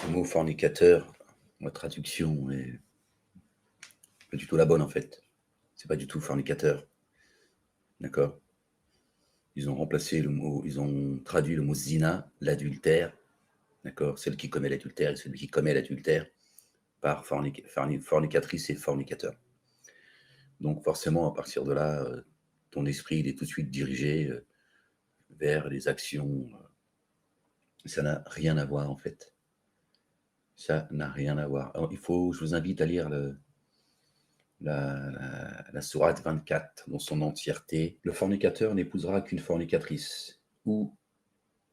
Le mot fornicateur, la traduction est pas du tout la bonne en fait. C'est pas du tout fornicateur, d'accord? Ils ont remplacé le mot, ils ont traduit le mot zina, l'adultère, d'accord? Celle qui commet l'adultère et celui qui commet l'adultère par fornicatrice et fornicateur. Donc forcément, à partir de là, ton esprit il est tout de suite dirigé vers les actions. Ça n'a rien à voir en fait. Ça n'a rien à voir. Alors, je vous invite à lire la sourate 24 dans son entièreté. Le fornicateur n'épousera qu'une fornicatrice ou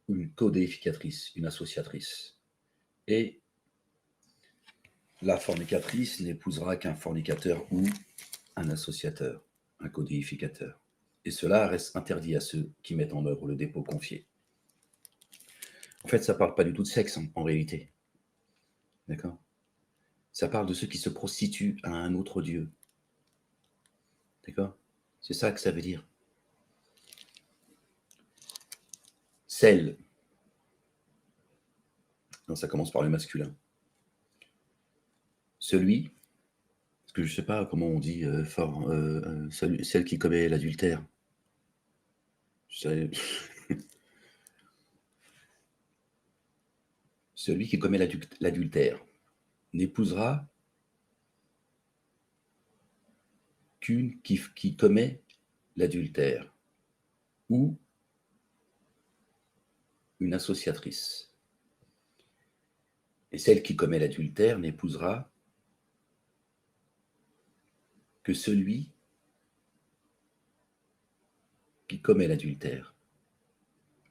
une codéificatrice, une associatrice. Et la fornicatrice n'épousera qu'un fornicateur ou un associateur, un codéificateur. Et cela reste interdit à ceux qui mettent en œuvre le dépôt confié. En fait, ça ne parle pas du tout de sexe en réalité. D'accord? Ça parle de ceux qui se prostituent à un autre Dieu. D'accord? C'est ça que ça veut dire. Celle. Non, ça commence par le masculin. Celui, parce que je ne sais pas comment on dit celle qui commet l'adultère. Celui qui commet l'adultère n'épousera qu'une qui commet l'adultère ou une associatrice. Et celle qui commet l'adultère n'épousera que celui qui commet l'adultère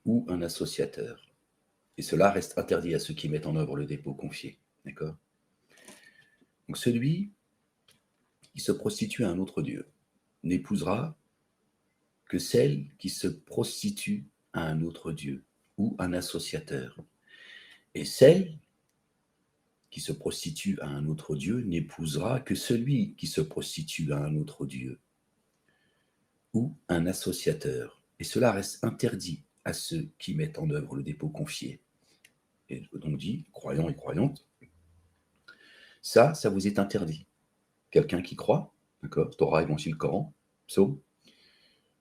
ou un associateur. Et cela reste interdit à ceux qui mettent en œuvre le dépôt confié. D'accord? Donc celui qui se prostitue à un autre Dieu n'épousera que celle qui se prostitue à un autre Dieu ou un associateur. Et celle qui se prostitue à un autre Dieu n'épousera que celui qui se prostitue à un autre Dieu ou un associateur. Et cela reste interdit à ceux qui mettent en œuvre le dépôt confié. Et donc dit, croyants et croyantes, ça vous est interdit. Quelqu'un qui croit, d'accord, Torah, Évangile, Coran, Psaume,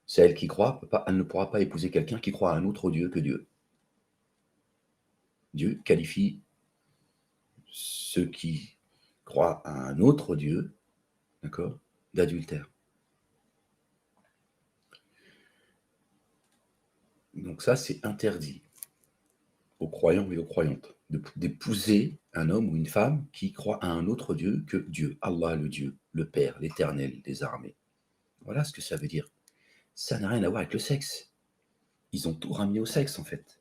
celle qui croit, elle ne pourra pas épouser quelqu'un qui croit à un autre Dieu que Dieu. Dieu qualifie ceux qui croient à un autre Dieu, d'accord, d'adultère. Donc ça, c'est interdit aux croyants et aux croyantes d'épouser un homme ou une femme qui croit à un autre Dieu que Dieu, Allah le Dieu, le Père, l'Éternel des armées. Voilà ce que ça veut dire. Ça n'a rien à voir avec le sexe. Ils ont tout ramené au sexe, en fait.